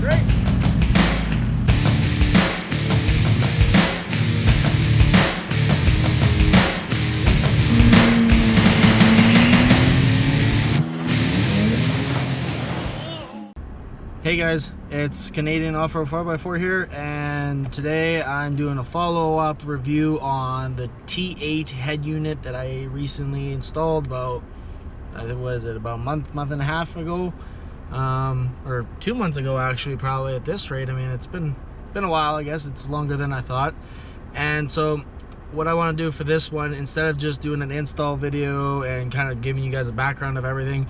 Great. Hey guys, it's Canadian Off-Road 4x4 here, and today I'm doing a follow-up review on the T8 head unit that I recently installed about a month and a half ago, or 2 months ago actually, probably at this rate. I mean, it's been a while. I guess it's longer than I thought. And so what I want to do for this one, instead of just doing an install video and kind of giving you guys a background of everything,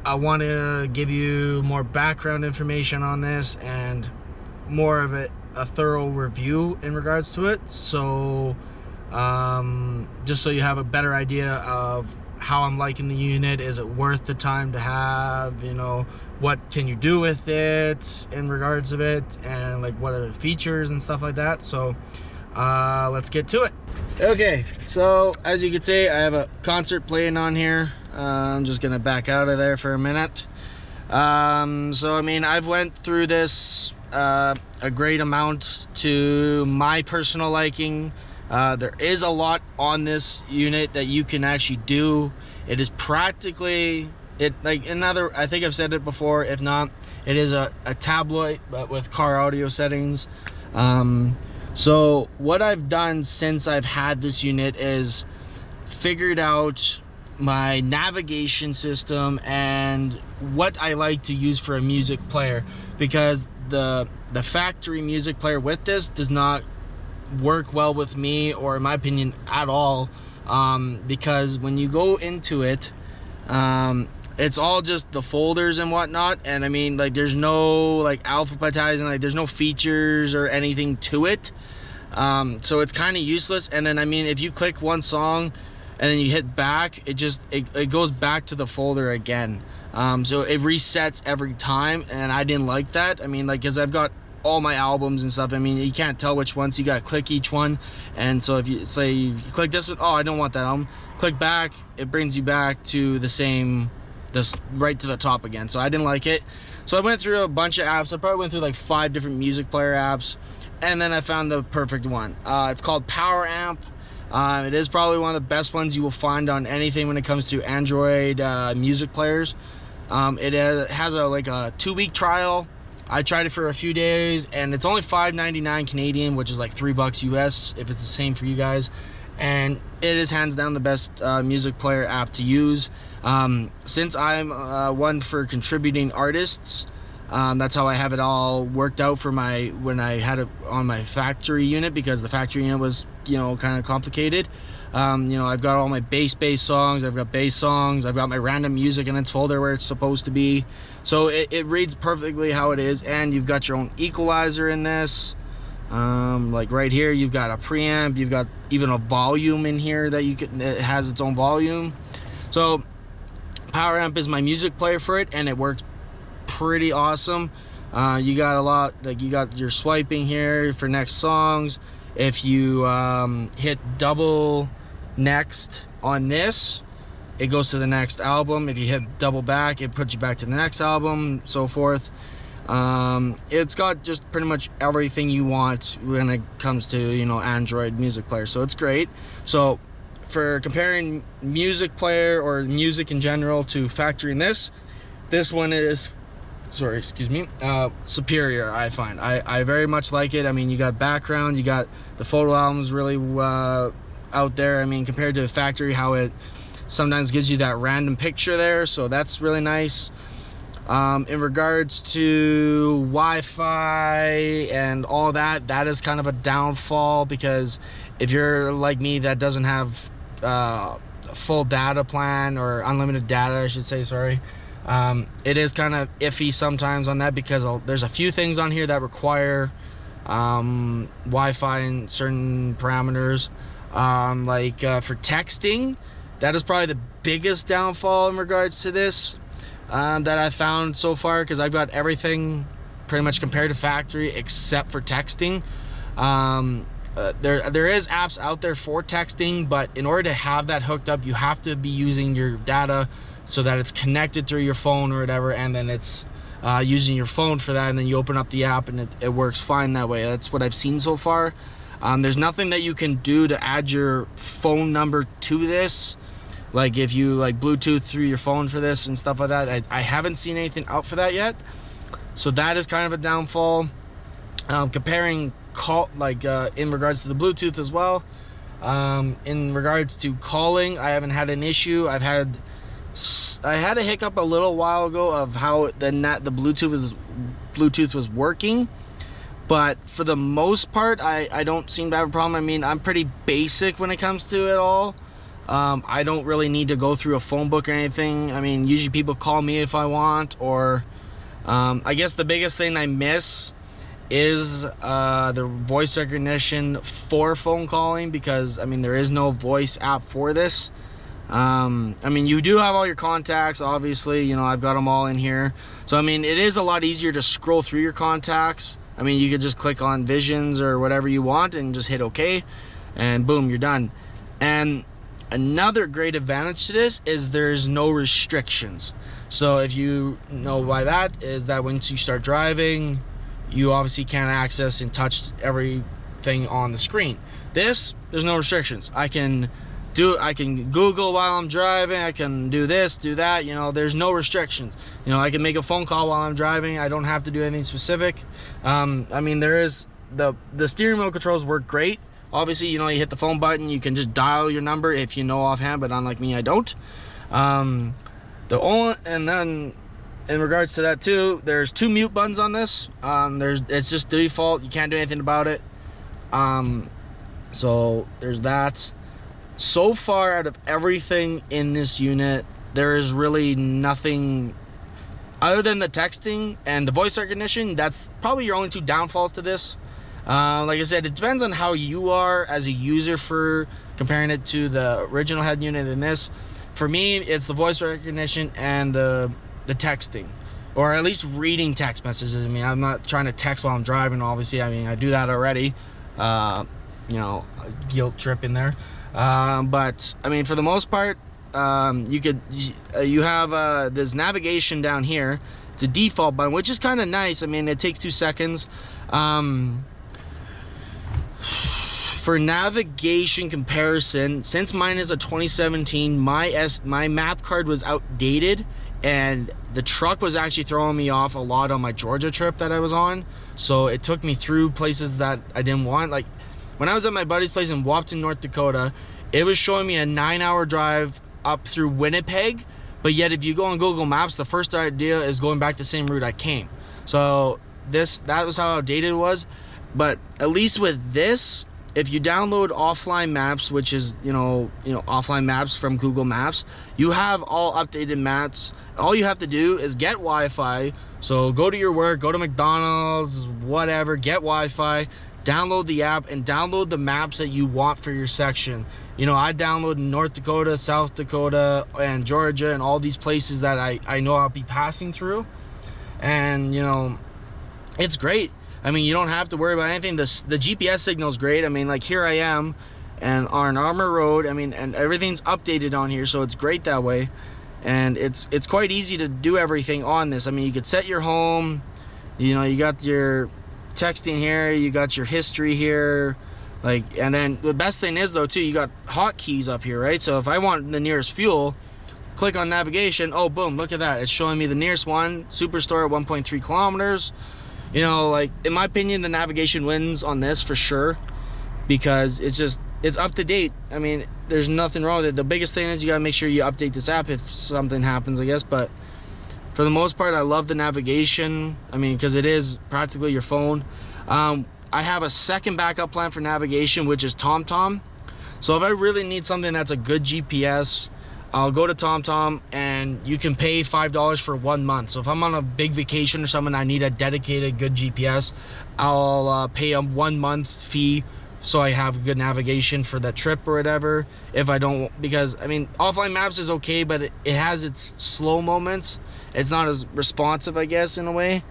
I want to give you more background information on this and more of a thorough review in regards to it. So just so you have a better idea of how I'm liking the unit. Is it worth the time to have? You know, what can you do with it in regards of it, and like what are the features and stuff like that. So let's get to it. Okay, so as you can see, I have a concert playing on here. I'm just gonna back out of there for a minute. So I mean, I've went through this a great amount to my personal liking. There is a lot on this unit that you can actually do. It is practically I think I've said it before. If not, it is a tablet but with car audio settings. So what I've done since I've had this unit is figured out my navigation system and what I like to use for a music player, because the factory music player with this does not work well with me, or in my opinion at all, because when you go into it, it's all just the folders and whatnot, and I mean, like, there's no like alphabetizing, like there's no features or anything to it. So it's kind of useless. And then I mean, if you click one song and then you hit back, it goes back to the folder again. So it resets every time, and I didn't like that. I mean, like, because I've got all my albums and stuff. I mean, you can't tell which ones. You got to click each one, and so if you say you click this one, oh, I don't want that album, click back, it brings you back to the same, right to the top again. So I didn't like it. So I went through a bunch of apps. I probably went through like 5 different music player apps, and then I found the perfect one. It's called Power Amp. It is probably one of the best ones you will find on anything when it comes to Android music players. It has a 2-week trial. I tried it for a few days, and it's only $5.99 Canadian, which is like $3 US if it's the same for you guys. And it is hands down the best music player app to use. Since I'm one for contributing artists, that's how I have it all worked out for when I had it on my factory unit, because the factory unit was, you know, kind of complicated. You know, I've got all my bass songs, I've got bass songs, I've got my random music in its folder where it's supposed to be. So it reads perfectly how it is, and you've got your own equalizer in this. Like right here, you've got a preamp, you've got even a volume in here that it has its own volume. So Power Amp is my music player for it, and it works pretty awesome. You got a lot, like, you got your swiping here for next songs. If you hit double next on this, it goes to the next album. If you hit double back, it puts you back to the next album, so forth. It's got just pretty much everything you want when it comes to, you know, Android music player, so it's great. So for comparing music player or music in general to factory in this one is, sorry, excuse me, superior, I find. I very much like it. I mean, you got background, you got the photo albums really out there. I mean, compared to factory, how it sometimes gives you that random picture there, so that's really nice. In regards to Wi-Fi and all that, that is kind of a downfall, because if you're like me that doesn't have a full data plan, or unlimited data I should say, sorry, it is kind of iffy sometimes on that, because there's a few things on here that require Wi-Fi in certain parameters. For texting, that is probably the biggest downfall in regards to this that I found so far, because I've got everything pretty much compared to factory except for texting. There is apps out there for texting, but in order to have that hooked up, you have to be using your data so that it's connected through your phone or whatever, and then it's using your phone for that, and then you open up the app and it works fine that way. That's what I've seen so far. There's nothing that you can do to add your phone number to this, like if you like Bluetooth through your phone for this and stuff like that. I haven't seen anything out for that yet, so that is kind of a downfall. Comparing in regards to the Bluetooth as well, in regards to calling, I haven't had an issue. I had a hiccup a little while ago of how the Bluetooth was working, but for the most part I don't seem to have a problem. I mean, I'm pretty basic when it comes to it all. I don't really need to go through a phone book or anything. I mean, usually people call me if I want, or I guess the biggest thing I miss is the voice recognition for phone calling, because I mean there is no voice app for this. I mean, you do have all your contacts, obviously, you know, I've got them all in here. So I mean, it is a lot easier to scroll through your contacts. I mean, you could just click on visions or whatever you want and just hit OK, and boom, you're done. And another great advantage to this is there's no restrictions. So if you know why that is, that once you start driving, you obviously can't access and touch everything on the screen. There's no restrictions. I can Google while I'm driving, I can do this, do that, you know, there's no restrictions. You know, I can make a phone call while I'm driving. I don't have to do anything specific. I mean, there is the steering wheel controls work great. Obviously, you know, you hit the phone button, you can just dial your number if you know offhand, but unlike me, I don't. And then in regards to that too, there's 2 mute buttons on this. It's just default, you can't do anything about it. So there's that. So far, out of everything in this unit, there is really nothing other than the texting and the voice recognition. That's probably your only 2 downfalls to this. Like I said, it depends on how you are as a user for comparing it to the original head unit in this. For me, it's the voice recognition and the texting, or at least reading text messages. I mean, I'm not trying to text while I'm driving, obviously. I mean, I do that already. You know, guilt trip in there. But I mean, for the most part, you have this navigation down here. It's a default button, which is kind of nice. I mean, it takes 2 seconds. For navigation comparison, since mine is a 2017, my map card was outdated, and the truck was actually throwing me off a lot on my Georgia trip that I was on. So it took me through places that I didn't want. Like when I was at my buddy's place in Wapton, North Dakota, it was showing me a 9-hour drive up through Winnipeg, but yet if you go on Google Maps, the first idea is going back the same route I came. So that was how outdated it was. But at least with this, if you download offline maps, which is you know offline maps from Google Maps, you have all updated maps. All you have to do is get Wi-Fi. So go to your work, go to McDonald's, whatever, get Wi-Fi, download the app, and download the maps that you want for your section. You know, I downloaded North Dakota, South Dakota, and Georgia, and all these places that I know I'll be passing through. And you know, it's great. I mean, you don't have to worry about anything. The GPS signal is great. I mean, like here I am and on Armour Road. I mean, and everything's updated on here, so it's great that way. And it's quite easy to do everything on this. I mean, you could set your home. You know, you got your texting here, you got your history here, like, and then the best thing is though too, you got hotkeys up here, right? So if I want the nearest fuel, click on navigation. Oh, boom! Look at that. It's showing me the nearest one, Superstore at 1.3 kilometers. You know, like, in my opinion, the navigation wins on this for sure, because it's up to date. I mean, there's nothing wrong with it. The biggest thing is you gotta make sure you update this app if something happens, I guess. But for the most part, I love the navigation. I mean, because it is practically your phone. I have a second backup plan for navigation, which is TomTom. So if I really need something that's a good GPS, I'll go to TomTom, and you can pay $5 for 1 month. So if I'm on a big vacation or something, I need a dedicated good GPS, I'll pay a 1 month fee so I have good navigation for that trip or whatever. If I don't, because I mean, offline maps is okay, but it has its slow moments. It's not as responsive, I guess, in a way.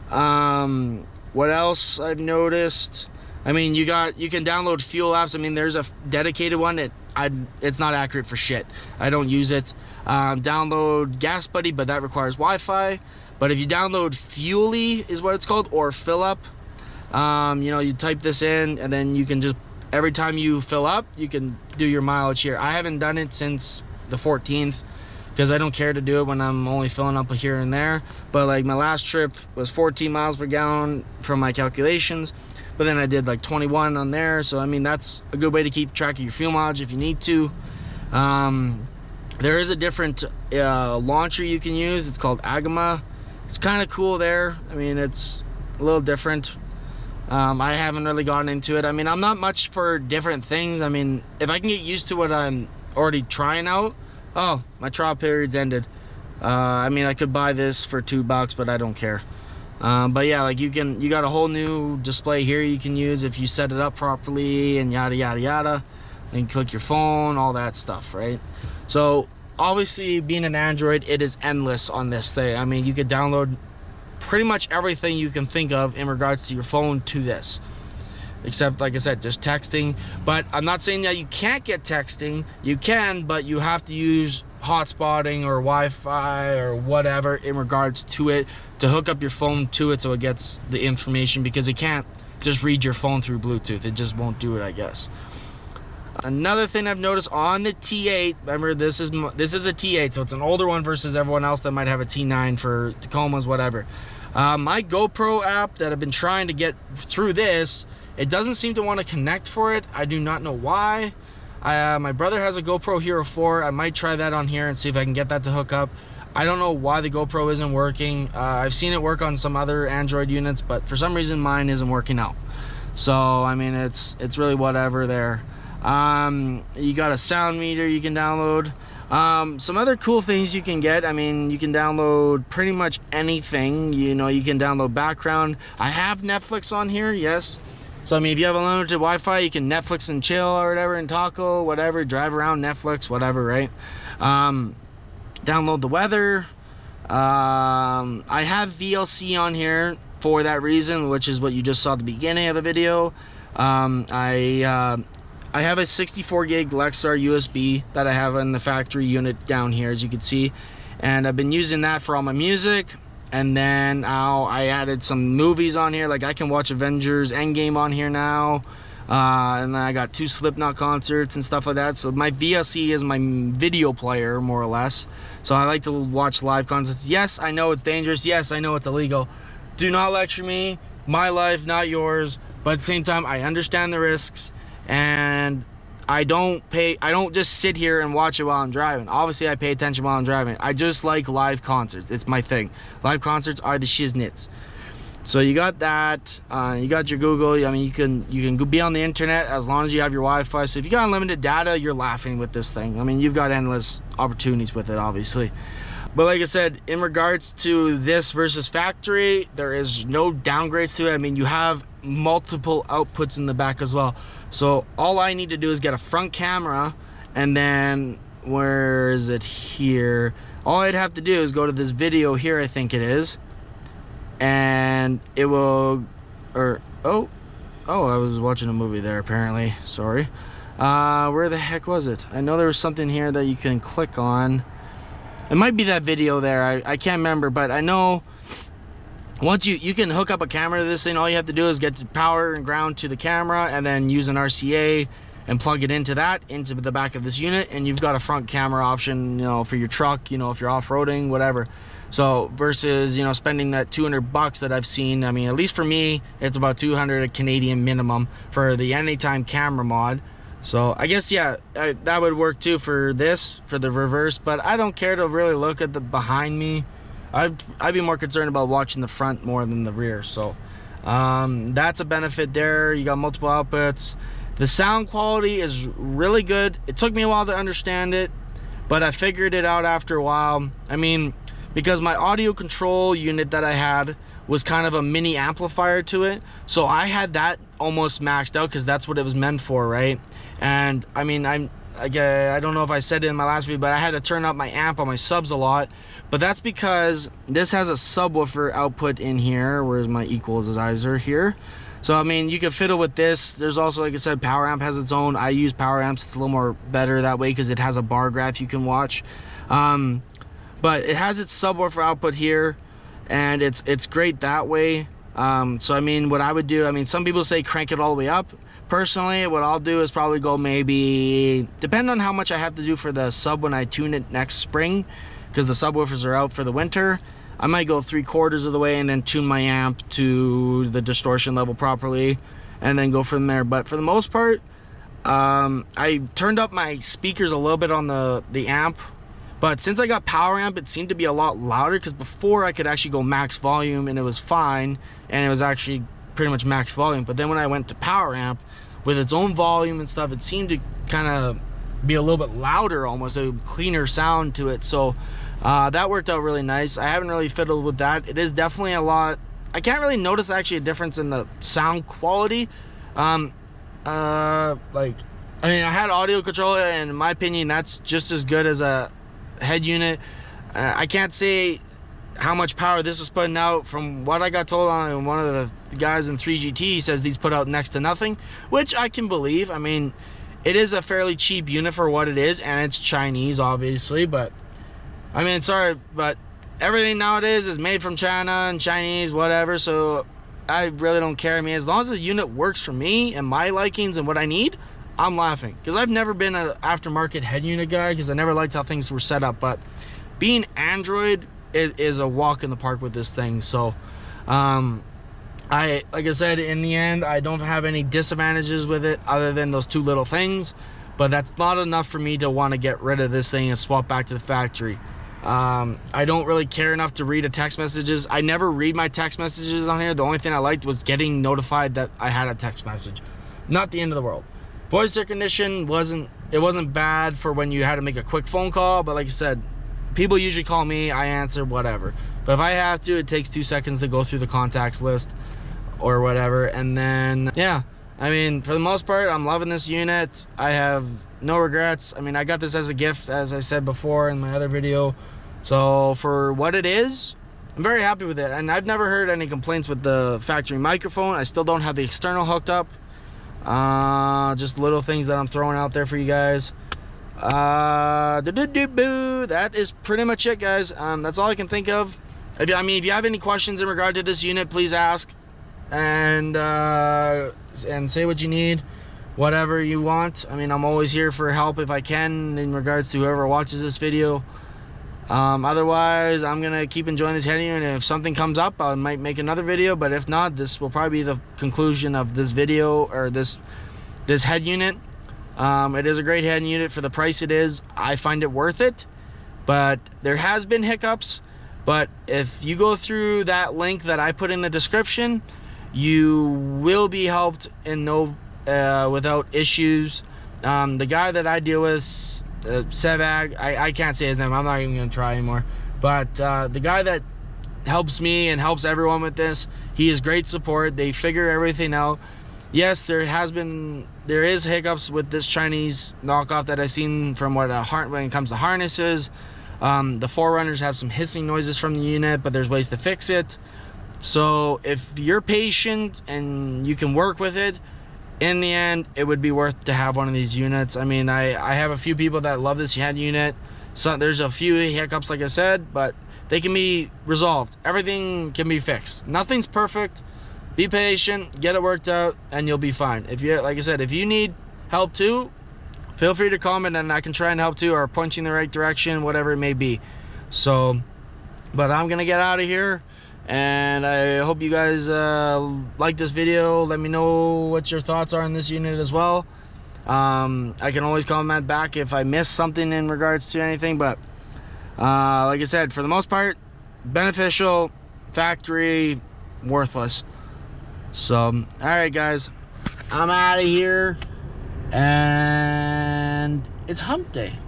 What else I've noticed? I mean, you can download fuel apps. I mean, there's a dedicated one. It's not accurate for shit. I don't use it. Download Gas Buddy, but that requires Wi-Fi. But if you download Fuely is what it's called, or Fill Up, you know, you type this in and then you can just, every time you fill up, you can do your mileage here. I haven't done it since the 14th because I don't care to do it when I'm only filling up here and there. But like my last trip was 14 miles per gallon from my calculations, but then I did like 21 on there. So I mean, that's a good way to keep track of your fuel mileage if you need to. There is a different launcher you can use. It's called Agama. It's kind of cool there. I mean, it's a little different. I haven't really gotten into it. I mean, I'm not much for different things. I mean, if I can get used to what I'm already trying out. Oh, my trial period's ended. I mean, I could buy this for $2, but I don't care. But yeah, like you got a whole new display here you can use if you set it up properly and yada yada yada. And click your phone, all that stuff, right? So obviously, being an Android, it is endless on this thing. I mean, you could download pretty much everything you can think of in regards to your phone to this, except, like I said, just texting. But I'm not saying that you can't get texting. You can, but you have to use hotspotting or Wi-Fi or whatever in regards to it to hook up your phone to it so it gets the information, because it can't just read your phone through Bluetooth. It just won't do it, I guess. Another thing I've noticed on the T8, remember this is a T8, so it's an older one versus everyone else that might have a T9 for Tacomas, whatever. My GoPro app that I've been trying to get through this, it doesn't seem to want to connect for it. I do not know why. My brother has a GoPro Hero 4. I might try that on here and see if I can get that to hook up. I don't know why the GoPro isn't working. I've seen it work on some other Android units, but for some reason mine isn't working out. So I mean, it's really whatever there. You got a sound meter you can download. Some other cool things you can get. I mean, you can download pretty much anything. You know, you can download background. I have Netflix on here, yes. So I mean, if you have unlimited Wi-Fi, you can Netflix and chill or whatever, and taco, whatever, drive around, Netflix, whatever, right? Download the weather. I have VLC on here for that reason, which is what you just saw at the beginning of the video. I have a 64 gig Lexar USB that I have in the factory unit down here, as you can see, and I've been using that for all my music. And then I added some movies on here, like I can watch Avengers Endgame on here now, and then I got 2 Slipknot concerts and stuff like that. So my VLC is my video player, more or less. So I like to watch live concerts. Yes, I know it's dangerous. Yes, I know it's illegal. Do not lecture me. My life, not yours. But at the same time, I understand the risks. And I don't just sit here and watch it while I'm driving. Obviously, I pay attention while I'm driving. I just like live concerts. It's my thing. Live concerts are the shiznits. So you got that. You got your Google. I mean, you can be on the internet as long as you have your Wi-Fi. So if you got unlimited data, you're laughing with this thing. I mean, you've got endless opportunities with it, obviously. But like I said, in regards to this versus factory, there is no downgrades to it. I mean, you have multiple outputs in the back as well. So all I need to do is get a front camera, and then where is it here? All I'd have to do is go to this video here, I think it is, and it will, or oh, I was watching a movie there apparently. Sorry. Where the heck was it? I know there was something here that you can click on. It might be that video there. I can't remember, but I know once you can hook up a camera to this thing, all you have to do is get the power and ground to the camera, and then use an RCA and plug it into the back of this unit, and you've got a front camera option, you know, for your truck, you know, if you're off-roading, whatever. So versus, you know, spending that $200 that I've seen, I mean, at least for me, it's about 200 Canadian minimum for the anytime camera mod. So I guess, yeah, that would work too for this, for the reverse, but I don't care to really look at the behind me. I'd be more concerned about watching the front more than the rear. So that's a benefit there. You got multiple outputs. The sound quality is really good. It took me a while to understand it, but I figured it out after a while. I mean, because my audio control unit that I had was kind of a mini amplifier to it, so I had that almost maxed out because that's what it was meant for, right? And I mean, I don't know if I said it in my last video, but I had to turn up my amp on my subs a lot. But that's because this has a subwoofer output in here. Where's my equalizer here? So I mean, you can fiddle with this. There's also, like I said, power amp has its own. I use power amps. It's a little more better that way because it has a bar graph you can watch. But it has its subwoofer output here. and it's great that way. So I mean, what I would do, I mean, some people say crank it all the way up. Personally, what I'll do is probably go maybe, depending on how much I have to do for the sub when I tune it next spring, because the subwoofers are out for the winter, I might go 3/4 of the way and then tune my amp to the distortion level properly and then go from there. But for the most part, I turned up my speakers a little bit on the amp, but since I got power amp, it seemed to be a lot louder, because before I could actually go max volume and it was fine, and it was actually pretty much max volume. But then when I went to power amp with its own volume and stuff, it seemed to kind of be a little bit louder, almost a cleaner sound to it. So that worked out really nice. I haven't really fiddled with that. It is definitely a lot. I can't really notice actually a difference in the sound quality. Like, I mean, I had audio controller, and in my opinion, that's just as good as a head unit. I can't say how much power this is putting out. From what I got told on one of the guys in 3GT, he says these put out next to nothing, which I can believe. I mean, it is a fairly cheap unit for what it is, and it's Chinese, obviously, but I mean, sorry, but everything nowadays is made from China and Chinese, whatever, so I really don't care. I mean, as long as the unit works for me and my likings and what I need, I'm laughing. Because I've never been an aftermarket head unit guy, because I never liked how things were set up. But being Android, it is a walk in the park with this thing. So like I said, in the end, I don't have any disadvantages with it other than those two little things. But that's not enough for me to want to get rid of this thing and swap back to the factory. I don't really care enough to read the text messages. I never read my text messages on here. The only thing I liked was getting notified that I had a text message. Not the end of the world. Voice recognition wasn't bad for when you had to make a quick phone call, but like I said, people usually call me, I answer, whatever. But if I have to, it takes 2 seconds to go through the contacts list or whatever. And then, yeah, I mean, for the most part, I'm loving this unit. I have no regrets. I mean, I got this as a gift, as I said before in my other video. So for what it is, I'm very happy with it. And I've never heard any complaints with the factory microphone. I still don't have the external hooked up. Just little things that I'm throwing out there for you guys. That is pretty much it, guys. That's all I can think of. I mean, if you have any questions in regard to this unit, please ask, and say what you need, whatever you want. I mean, I'm always here for help if I can in regards to whoever watches this video. Otherwise, I'm gonna keep enjoying this head unit, and if something comes up, I might make another video. But if not, this will probably be the conclusion of this video, or this head unit. It is a great head unit for the price it is. I find it worth it, but there has been hiccups. But if you go through that link that I put in the description, you will be helped in without issues. The guy that I deal with, Sevag, I can't say his name, I'm not even gonna try anymore, but the guy that helps me and helps everyone with this, he is great support. They figure everything out. Yes, there is hiccups with this Chinese knockoff that I've seen from when it comes to harnesses. The Forerunners have some hissing noises from the unit, but there's ways to fix it. So if you're patient and you can work with it, in the end, it would be worth to have one of these units. I mean, I have a few people that love this head unit. So there's a few hiccups, like I said, but they can be resolved. Everything can be fixed. Nothing's perfect. Be patient, get it worked out, and you'll be fine. If you, like I said, if you need help too, feel free to comment and I can try and help too, or point you in the right direction, whatever it may be. So, but I'm gonna get out of here. And I hope you guys like this video. Let me know what your thoughts are on this unit as well. I can always comment back if I missed something in regards to anything, but like I said, for the most part, beneficial, factory, worthless. So, all right, guys, I'm out of here, and it's hump day.